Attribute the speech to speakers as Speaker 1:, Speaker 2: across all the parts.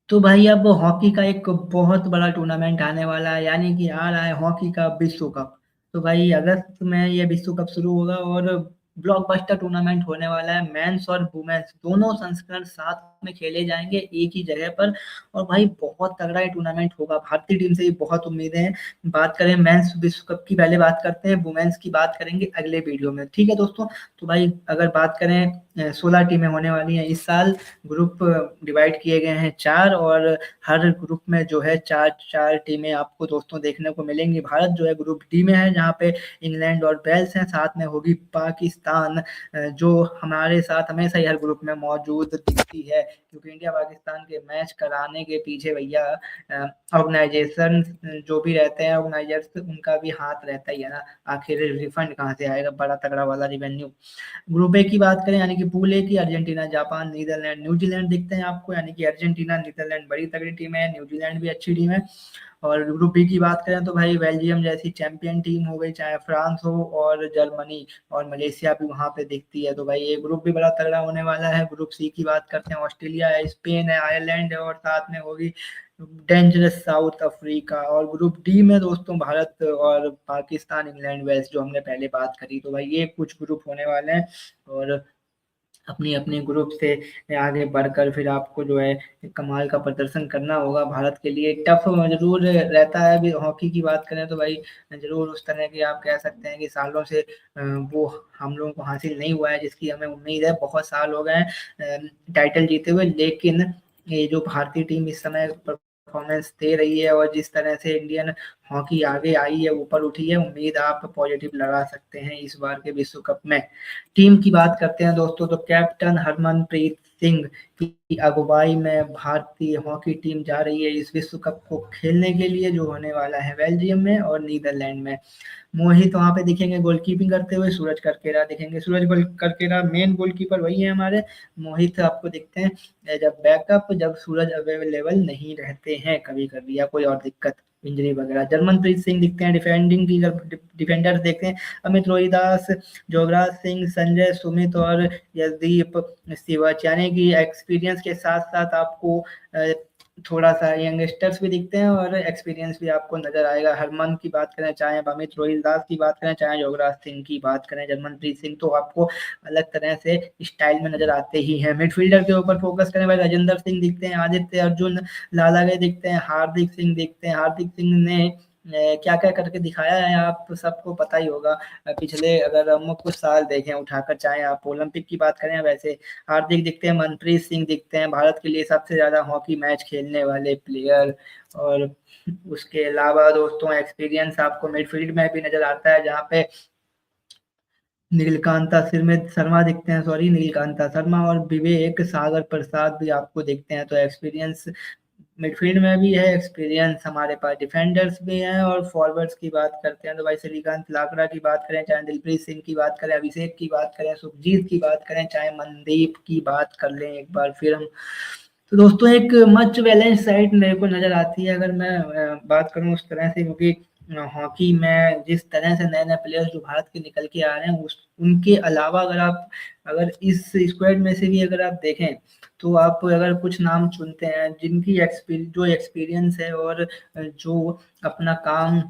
Speaker 1: तो भाई अब हॉकी का एक बहुत बड़ा टूर्नामेंट आने वाला है, यानी कि आ रहा है हॉकी का विश्व कप। तो भाई अगस्त में ये विश्व कप शुरू होगा और ब्लॉकबस्टर टूर्नामेंट होने वाला है। मेंस और वुमेन्स दोनों संस्करण साथ में खेले जाएंगे एक ही जगह पर। और भाई बहुत तगड़ा ये टूर्नामेंट होगा, भारतीय टीम से भी बहुत उम्मीदें हैं। बात करें मेंस विश्व कप की, पहले बात करते हैं। वुमेन्स की बात करेंगे अगले वीडियो में, ठीक है दोस्तों। तो भाई अगर बात करें 16 टीमें होने वाली हैं इस साल। ग्रुप डिवाइड किए गए हैं चार, और हर ग्रुप में जो है चार चार टीमें आपको दोस्तों देखने को मिलेंगी। भारत जो है ग्रुप डी में है, जहाँ पे इंग्लैंड और वेल्स हैं, साथ में होगी पाकिस्तान, जो हमारे साथ हमेशा ही हर ग्रुप में मौजूद दिखती है, क्योंकि इंडिया पाकिस्तान के मैच कराने के पीछे भैया ऑर्गेनाइजेशन जो भी रहते हैं, ऑर्गेनाइजर्स उनका भी हाथ रहता ही है ना। आखिर रिफंड कहाँ से आएगा, बड़ा तगड़ा वाला रिवेन्यू। ग्रुप ए की बात करें, यानी कि पूल ए की, अर्जेंटीना, जापान, नीदरलैंड, न्यूजीलैंड दिखते हैं आपको, यानी कि अर्जेंटीना, नीदरलैंड बड़ी तगड़ी टीम है, न्यूजीलैंड भी अच्छी टीम है। और ग्रुप बी की बात करें तो भाई बेल्जियम जैसी चैंपियन टीम हो गई, चाहे फ्रांस हो, और जर्मनी और मलेशिया भी वहां पे दिखती है। तो भाई ये ग्रुप भी बड़ा तगड़ा होने वाला है। ग्रुप सी की बात करते हैं, ऑस्ट्रेलिया है, स्पेन है, आयरलैंड है, और साथ में होगी डेंजरस साउथ अफ्रीका। और ग्रुप डी में दोस्तों भारत और पाकिस्तान, इंग्लैंड, वेल्स, जो हमने पहले बात करी। तो भाई ये कुछ ग्रुप होने वाले हैं। और अपनी अपनी ग्रुप से आगे बढ़कर फिर आपको जो है कमाल का प्रदर्शन करना होगा। भारत के लिए टफ जरूर रहता है। अभी हॉकी की बात करें तो भाई जरूर उस तरह की आप कह सकते हैं कि सालों से वो हम लोगों को हासिल नहीं हुआ है, जिसकी हमें उम्मीद है। बहुत साल हो गए टाइटल जीते हुए, लेकिन ये जो भारतीय टीम इस समय परफॉर्मेंस दे रही है और जिस तरह से इंडियन हॉकी आगे आई है, ऊपर उठी है, उम्मीद आप पॉजिटिव लगा सकते हैं इस बार के विश्व कप में। टीम की बात करते हैं दोस्तों, तो कैप्टन हरमनप्रीत सिंह की अगुवाई में भारतीय हॉकी टीम जा रही है इस विश्व कप को खेलने के लिए, जो होने वाला है बेल्जियम में और नीदरलैंड में। मोहित वहां पे दिखेंगे गोलकीपिंग करते हुए, सूरज करकेरा दिखेंगे। करकेरा मेन गोलकीपर वही है हमारे। मोहित आपको दिखते हैं जब बैकअप, जब सूरज अवेलेबल नहीं रहते हैं कभी कभी, या कोई और दिक्कत, इंजरी वगैरह। जर्मनप्रीत सिंह दिखते हैं डिफेंडिंग की, डिफेंडर देखते हैं अमित रोहिदास, जोगराज सिंह, संजय सुमित और यशदीप सिवाच, यानी कि एक्सपीरियंस के साथ साथ आपको थोड़ा सा यंगस्टर्स भी दिखते हैं और एक्सपीरियंस भी आपको नजर आएगा। हरमन की बात करें, चाहे अमित रोहित दास की बात करें, चाहे योगराज सिंह की बात करें, जर्मनप्रीत सिंह तो आपको अलग तरह से स्टाइल में नजर आते ही हैं। मिडफील्डर के ऊपर फोकस करें भाई, राजेंद्र सिंह दिखते हैं, आदित्य अर्जुन लालागे दिखते हैं, हार्दिक सिंह दिखते हैं। हार्दिक सिंह ने क्या क्या करके दिखाया है आप सबको पता ही होगा। पिछले अगर हम कुछ साल देखें उठाकर, चाहे आप ओलंपिक की बात करें, वैसे हार्दिक दिखते हैं, मनप्रीत सिंह दिखते हैं, भारत के लिए सबसे ज्यादा हॉकी मैच खेलने वाले प्लेयर। और उसके अलावा दोस्तों एक्सपीरियंस आपको मिडफील्ड में भी नजर आता है, जहाँ पे नीलकांता शर्मा दिखते हैं, सॉरी, नीलकांता शर्मा और विवेक सागर प्रसाद भी आपको दिखते हैं। तो एक्सपीरियंस मिडफील्ड में भी है, एक्सपीरियंस हमारे पास डिफेंडर्स भी हैं। और फॉरवर्ड्स की बात करते हैं तो भाई श्रीकांत लाकड़ा की बात करें, चाहे दिलप्रीत सिंह की बात करें, अभिषेक की बात करें, सुखजीत की बात करें, चाहे मनदीप की बात कर लें एक बार फिर हम। तो दोस्तों एक मच बैलेंस साइड मेरे को नजर आती है, अगर मैं बात करूं उस तरह से, क्योंकि हॉकी में जिस तरह से नए नए प्लेयर्स जो भारत के निकल के आ रहे हैं, उस उनके अलावा अगर इस स्क्वाड में से भी अगर आप देखें, तो आप अगर कुछ नाम चुनते हैं जिनकी एक्सपीरियंस है और जो अपना काम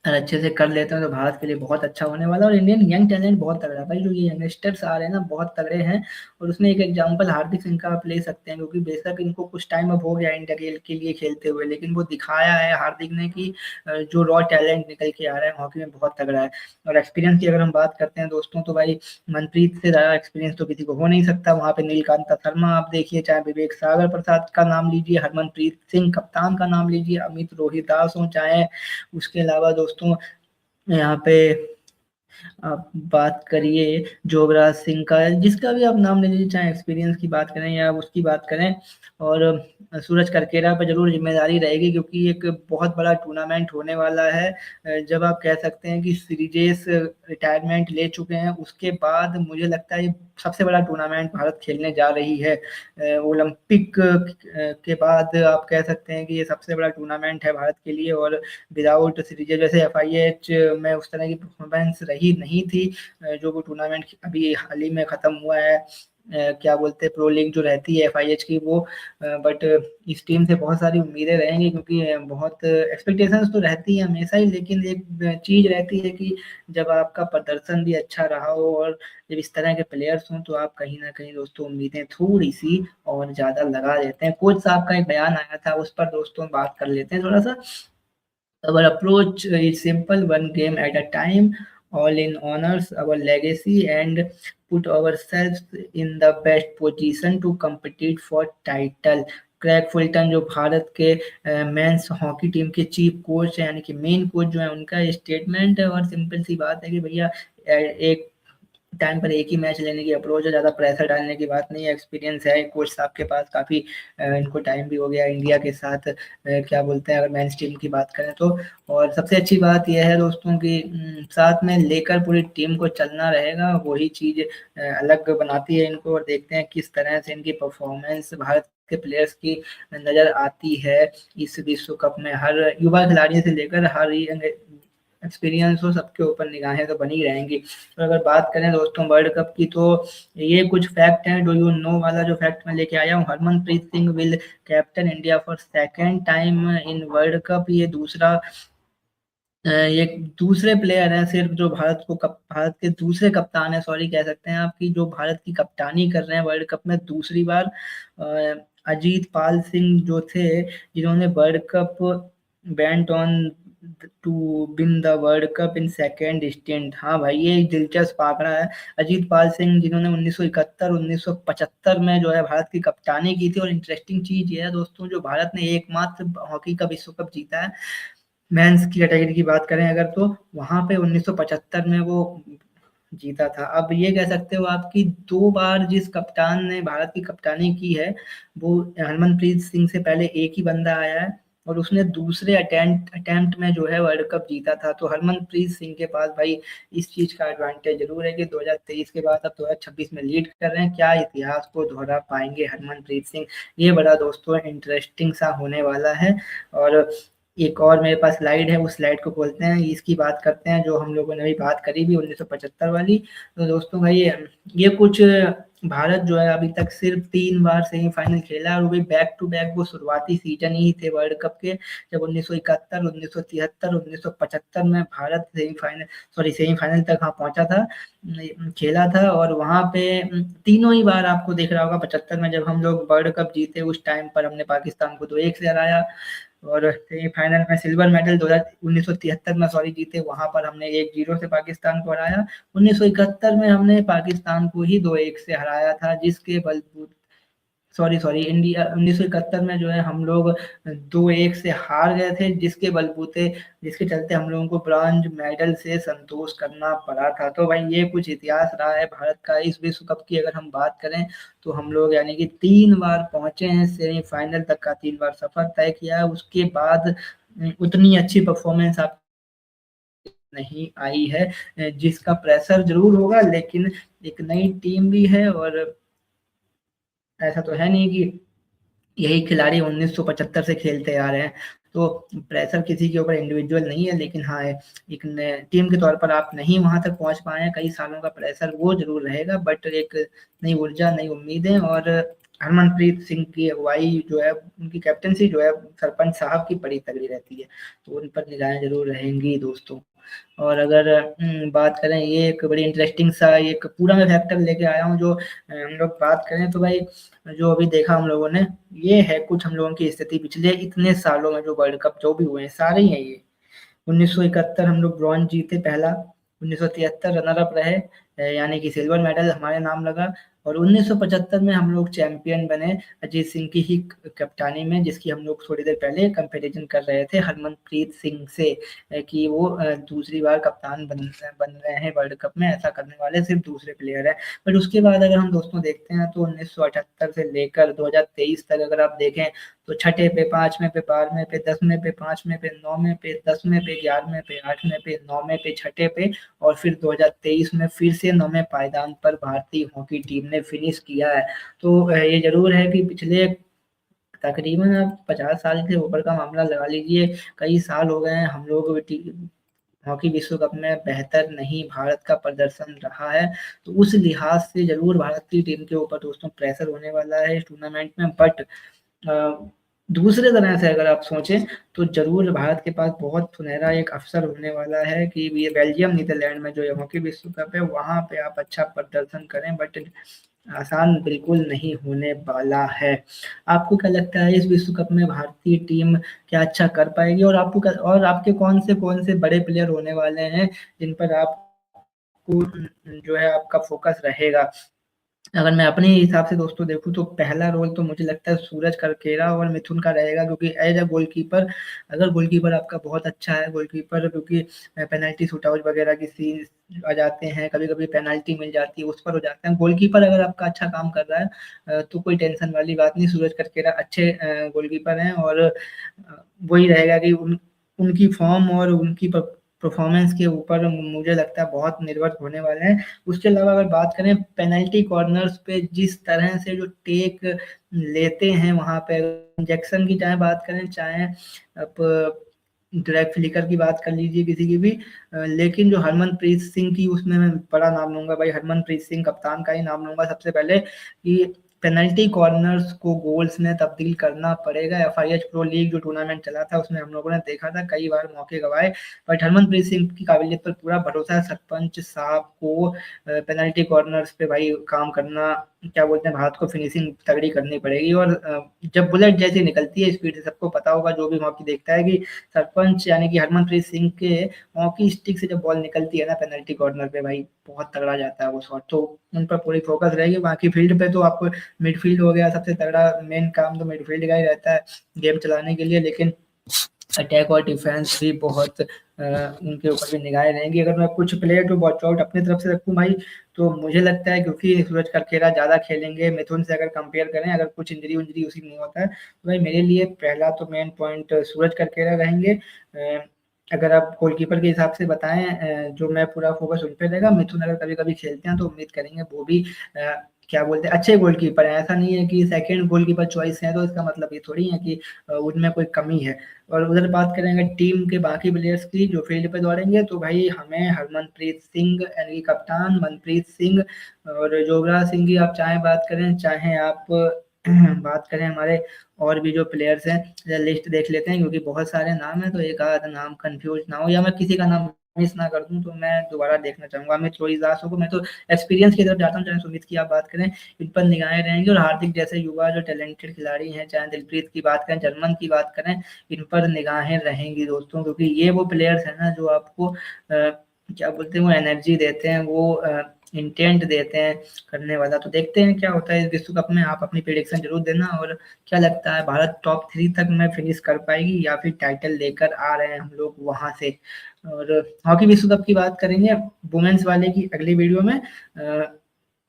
Speaker 1: अच्छे से कर लेते हैं, तो भारत के लिए बहुत अच्छा होने वाला है। और इंडियन यंग टैलेंट बहुत तगड़ा है भाई, जो ये यंगस्टर्स आ रहे हैं ना, बहुत तगड़े हैं। और उसमें एक एग्जांपल हार्दिक सिंह का आप ले सकते हैं, क्योंकि बेशक इनको कुछ टाइम अब हो गया इंडिया के लिए खेलते हुए, लेकिन वो दिखाया है हार्दिक ने कि जो रॉ टैलेंट निकल के आ रहा है हॉकी में, बहुत तगड़ा है। और एक्सपीरियंस की अगर हम बात करते हैं दोस्तों, तो भाई मनप्रीत से ज्यादा एक्सपीरियंस तो किसी को हो नहीं सकता। वहां पे नीलकांता शर्मा आप देखिए, चाहे विवेक सागर प्रसाद का नाम लीजिए, हरमनप्रीत सिंह कप्तान का नाम लीजिए, अमित रोहित दास हो, चाहे उसके अलावा दोस्तों यहाँ पे आप बात करिए जोगराज सिंह का, जिसका भी आप नाम ले लीजिए, चाहे एक्सपीरियंस की बात करें या उसकी बात करें। और सूरज करकेरा पर जरूर जिम्मेदारी रहेगी, क्योंकि एक बहुत बड़ा टूर्नामेंट होने वाला है। जब आप कह सकते हैं कि सीरीजेस रिटायरमेंट ले चुके हैं, उसके बाद मुझे लगता है ये सबसे बड़ा टूर्नामेंट भारत खेलने जा रही है। ओलंपिक के बाद आप कह सकते हैं कि ये सबसे बड़ा टूर्नामेंट है भारत के लिए। और विदाउट सीरीज जैसे FIH में उस तरह की परफॉर्मेंस रही नहीं थी, जो वो टूर्नामेंट अभी हाल ही में खत्म हुआ है क्या बोलते हैं प्रो लीग जो रहती है एफआईएच की वो, बट इस टीम से बहुत सारी उम्मीदें रहेंगी क्योंकि बहुत एक्सपेक्टेशंस तो रहती है हमेशा ही, लेकिन एक चीज रहती है कि जब आपका प्रदर्शन भी अच्छा रहा हो और जब इस तरह के प्लेयर्स हों तो आप कहीं ना कहीं दोस्तों उम्मीदें थोड़ी सी और ज्यादा लगा देते हैं। कोच साहब का एक बयान आया था, उस पर दोस्तों बात कर लेते हैं थोड़ा सा। Our approach is simple, one game at a time, all in honors our legacy and put ourselves in the best position to compete for title. Craig Fulton जो भारत के मेंस हॉकी टीम के चीफ कोच है यानी कि main coach जो है उनका statement है, और सिंपल सी बात है कि भैया एक टाइम पर एक ही मैच लेने की अप्रोच है, ज़्यादा प्रेशर डालने की बात नहीं है। एक्सपीरियंस है कोच साहब के पास काफ़ी, इनको टाइम भी हो गया इंडिया के साथ, क्या बोलते हैं अगर मेंस टीम की बात करें तो। और सबसे अच्छी बात यह है दोस्तों कि साथ में लेकर पूरी टीम को चलना रहेगा, वही चीज़ अलग बनाती है इनको। और देखते हैं किस तरह से इनकी परफॉर्मेंस भारत के प्लेयर्स की नज़र आती है इस विश्व कप में। हर युवा खिलाड़ी से लेकर हर एक्सपीरियंस हो, सबके ऊपर निगाहें तो बनी रहेंगी। तो अगर बात करें दोस्तों वर्ल्ड कप की, तो ये कुछ फैक्ट हैं। डू यू नो वाला जो फैक्ट मैं लेके आया हूँ, Harmanpreet Singh will captain India for second time in world cup. ये दूसरा ये दूसरे प्लेयर हैं सिर्फ जो भारत के दूसरे कप्तान है, सॉरी कह सकते हैं आप, कि जो भारत की कप्तानी कर रहे हैं वर्ल्ड कप में दूसरी बार। अजीत पाल सिंह जो थे जिन्होंने world cup went on to win the world cup in second stint. हाँ भाई ये एक दिलचस्प आंकड़ा है। अजीत पाल सिंह जिन्होंने 1971 1975 में जो है भारत की कप्तानी की थी। और इंटरेस्टिंग चीज ये है दोस्तों, जो भारत ने एकमात्र हॉकी का विश्व कप जीता है मेंस की कैटेगरी की बात करें अगर, तो वहां पे 1975 में वो जीता था। अब ये कह सकते हो आप कि दो बार जिस कप्तान ने भारत की कप्तानी की है वो हरमनप्रीत सिंह से पहले एक ही बंदा आया है, और उसने दूसरे अटेम्प्ट में जो है वर्ल्ड कप जीता था। तो हरमनप्रीत सिंह के पास भाई इस चीज का एडवांटेज जरूर है कि 2023 के बाद अब 2026 में लीड कर रहे हैं। क्या इतिहास को दोहरा पाएंगे हरमनप्रीत सिंह, ये बड़ा दोस्तों इंटरेस्टिंग सा होने वाला है। और एक और मेरे पास स्लाइड है, उस स्लाइड को बोलते हैं, इसकी बात करते हैं जो हम लोगों ने अभी बात करी भी 1975 वाली। तो दोस्तों भाई ये कुछ भारत जो है अभी तक सिर्फ 3 बार सेमीफाइनल खेला है, और वो भी बैक टू बैक वो शुरुआती सीजन ही थे वर्ल्ड कप के, जब 1971 1973 1975 में भारत सेमीफाइनल तक हाँ पहुंचा था, खेला था। और वहां पे तीनों ही बार आपको देख रहा होगा, 75 में जब हम लोग वर्ल्ड कप जीते उस टाइम पर हमने पाकिस्तान को 2-1 से हराया, और सेमीफाइनल में सिल्वर मेडल 1973 में जीते, वहां पर हमने 1-0 से पाकिस्तान को हराया। 1971 में हमने पाकिस्तान को ही 2-1 से हराया था, जिसके बलबूते इंडिया 1971 में जो है हम लोग 2-1 से हार गए थे, जिसके चलते हम लोगों को ब्रॉन्ज मेडल से संतोष करना पड़ा था। तो भाई ये कुछ इतिहास रहा है भारत का। इस विश्व कप की अगर हम बात करें तो हम लोग यानी कि 3 बार पहुंचे हैं सेमीफाइनल तक का, 3 बार सफर तय किया है। उसके बाद उतनी अच्छी परफॉर्मेंस आप नहीं आई है, जिसका प्रेशर जरूर होगा, लेकिन एक नई टीम भी है, और ऐसा तो है नहीं कि यही खिलाड़ी 1975 से खेलते आ रहे हैं। तो प्रेशर किसी के ऊपर इंडिविजुअल नहीं है, लेकिन हाँ एक टीम के तौर पर आप नहीं वहां तक पहुंच पाए हैं, कई सालों का प्रेशर वो जरूर रहेगा, बट एक नई ऊर्जा नई उम्मीदें। और हरमनप्रीत सिंह की अगुवाई जो है, उनकी कैप्टनसी जो है सरपंच साहब की बड़ी तगड़ी रहती है, तो उन पर निगाहें जरूर रहेंगी दोस्तों। और अगर बात करें, ये एक बड़ी इंटरेस्टिंग सा एक पूरा मैं फैक्टर लेके आया हूँ जो हम लोग बात करें तो भाई जो अभी देखा हम लोगों ने, ये है कुछ हम लोगों की स्थिति पिछले इतने सालों में जो वर्ल्ड कप जो भी हुए हैं सारे ही हैं ये। 1971 हम लोग ब्रॉन्ज जीते पहला, 1973 रनर अप रहे, यानी कि सिल्वर मेडल हमारे नाम लगा, और 1975 में हम लोग चैंपियन बने अजीत सिंह की ही कप्तानी में, जिसकी हम लोग थोड़ी देर पहले कंपैरिजन कर रहे थे हरमनप्रीत सिंह से, कि वो दूसरी बार कप्तान बन रहे हैं वर्ल्ड कप में, ऐसा करने वाले सिर्फ दूसरे प्लेयर हैं। बट उसके बाद अगर हम दोस्तों देखते हैं तो 1978 से लेकर 2023 तक अगर आप देखें तो छठे पे, पांचवें पे, 12वें पे, 10वें पे, 5वें पे, 9वें पे, 10वें पे, 11वें पे, 8वें पे, 9वें पे, छठे पे, और फिर 2023 में फिर से 9वें पायदान पर भारतीय हॉकी टीम ने फिनिश किया है। तो ये जरूर है कि पिछले तकरीबन आप 50 साल के ऊपर का मामला लगा लीजिए, कई साल हो गए हैं हम लोग हॉकी विश्व कप में बेहतर नहीं भारत का प्रदर्शन रहा है, तो उस लिहाज से ज़रूर भारत की टीम के ऊपर दोस्तों प्रेशर होने वाला है इस टूर्नामेंट में। बट दूसरे तरह से अगर आप सोचें तो ज़रूर भारत के पास बहुत सुनहरा एक अवसर होने वाला है कि ये बेल्जियम नीदरलैंड में जो ये हॉकी विश्व कप है वहाँ पे आप अच्छा प्रदर्शन करें, बट आसान बिल्कुल नहीं होने वाला है। आपको क्या लगता है इस विश्व कप में भारतीय टीम क्या अच्छा कर पाएगी, और आपको और आपके कौन से बड़े प्लेयर होने वाले हैं जिन पर आपको जो है आपका फोकस रहेगा? अगर मैं अपने हिसाब से दोस्तों देखूँ तो पहला रोल तो मुझे लगता है सूरज करकेरा और मिथुन का रहेगा, क्योंकि एज अ गोलकीपर, अगर गोलकीपर आपका बहुत अच्छा है, गोलकीपर क्योंकि पेनल्टी शूटआउट वगैरह की सीन आ जाते हैं, कभी-कभी पेनल्टी मिल जाती है, उस पर हो जाते हैं। गोलकीपर अगर आपका अच्छा काम कर रहा है तो कोई टेंशन वाली बात नहीं, सूरज करकेरा अच्छे गोलकीपर हैं, और वही रहेगा कि उनकी फॉर्म और उनकी परफॉर्मेंस के ऊपर मुझे लगता है बहुत निर्भर होने वाले हैं। उसके अलावा अगर बात करें पेनल्टी कॉर्नर्स पे जिस तरह से जो टेक लेते हैं वहाँ पे, जैक्सन की चाहे बात करें, चाहे आप ड्रैग फ्लिकर की बात कर लीजिए किसी की भी, लेकिन जो हरमनप्रीत सिंह की, उसमें मैं बड़ा नाम लूँगा भाई, हरमनप्रीत सिंह कप्तान का ही नाम लूँगा सबसे पहले, कि पेनल्टी कॉर्नर्स को गोल्स में तब्दील करना पड़ेगा। एफआईएच प्रो लीग जो टूर्नामेंट चला था उसमें हम लोगों ने देखा था कई बार मौके गंवाए, बट हरमनप्रीत सिंह की काबिलियत पर पूरा भरोसा है। सरपंच साहब को पेनल्टी कॉर्नर्स पे भाई काम करना, क्या बोलते हैं, भारत को फिनिशिंग तगड़ी करनी पड़ेगी। और जब बुलेट जैसी निकलती है स्पीड से, सबको पता होगा जो भी हॉकी देखता है कि सरपंच यानी कि हरमनप्रीत सिंह के हॉकी स्टिक से जब बॉल निकलती है ना पेनल्टी कॉर्नर पे, भाई बहुत तगड़ा जाता है वो शॉट, तो उन पर पूरी फोकस रहेगी। बाकी फील्ड पे तो आपको मिडफील्ड हो गया, सबसे तगड़ा मेन काम तो मिडफील्ड का ही रहता है गेम चलाने के लिए, लेकिन अटैक और डिफेंस भी बहुत उनके ऊपर भी निगाहें रहेंगी। अगर मैं कुछ प्लेयर को वॉच आउट अपनी तरफ से रखूँ भाई, तो मुझे लगता है क्योंकि सूरज करकेरा ज़्यादा खेलेंगे, मिथुन से अगर कंपेयर करें, अगर कुछ इंजरी उंजरी उसी में नहीं होता है, तो भाई मेरे लिए पहला तो मेन पॉइंट सूरज करकेरा रहेंगे। अगर आप गोलकीपर के हिसाब से बताएं, जो मैं पूरा फोकस उन पे रहेगा। मिथुन अगर कभी कभी खेलते हैं तो उम्मीद करेंगे वो भी क्या बोलते हैं अच्छे गोलकीपर है, ऐसा नहीं है कि सेकंड गोलकीपर चॉइस है तो इसका मतलब ये थोड़ी है कि उनमें कोई कमी है। और उधर बात करेंगे टीम के बाकी प्लेयर्स की जो फील्ड पे दौड़ेंगे, तो भाई हमें हरमनप्रीत सिंह यानी कि कप्तान मनप्रीत सिंह और युवराज सिंह की आप चाहे बात करें, चाहे आप बात करें हमारे और भी जो प्लेयर्स हैं, लिस्ट देख लेते हैं क्योंकि बहुत सारे नाम हैं, तो एक आध नाम कंफ्यूज ना हो या मैं किसी का नाम मिस ना कर दूं, तो मैं दोबारा देखना चाहूंगा। अमित रोहिदास को मैं तो एक्सपीरियंस की तरफ जाता हूँ, चाहे सुमित की आप बात करें, इन पर निगाहें रहेंगी। और हार्दिक जैसे युवा जो टैलेंटेड खिलाड़ी हैं, चाहे दिलप्रीत की बात करें, जर्मन की बात करें, इन पर निगाहें रहेंगी दोस्तों, क्योंकि ये वो प्लेयर्स हैं ना जो आपको क्या बोलते हैं, वो एनर्जी देते हैं, वो इंटेंट देते हैं करने वाला। तो देखते हैं क्या होता है इस विश्व कप में, आप अपनी प्रेडिक्शन जरूर देना। और क्या लगता है भारत टॉप 3 तक में फिनिश कर पाएगी या फिर टाइटल लेकर आ रहे हैं हम लोग वहां से? और हॉकी विश्व कप की बात करेंगे वुमेन्स वाले की अगली वीडियो में,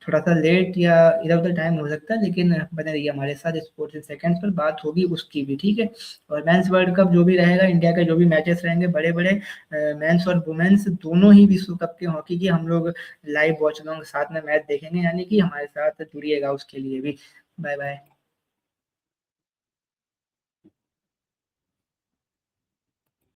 Speaker 1: थोड़ा सा लेट या इधर उधर टाइम हो सकता है, लेकिन बने रहिए हमारे साथ, स्पोर्ट्स इन सेकंड्स पर बात होगी उसकी भी, ठीक है। और मेंस वर्ल्ड कप जो भी रहेगा, इंडिया के जो भी मैचेस रहेंगे बड़े बड़े, मेंस और वुमेन्स दोनों ही विश्व कप के हॉकी की हम लोग लाइव वॉच लॉन्ग साथ में मैच देखेंगे, यानी कि हमारे साथ जुड़िएगा उसके लिए भी। Bye bye.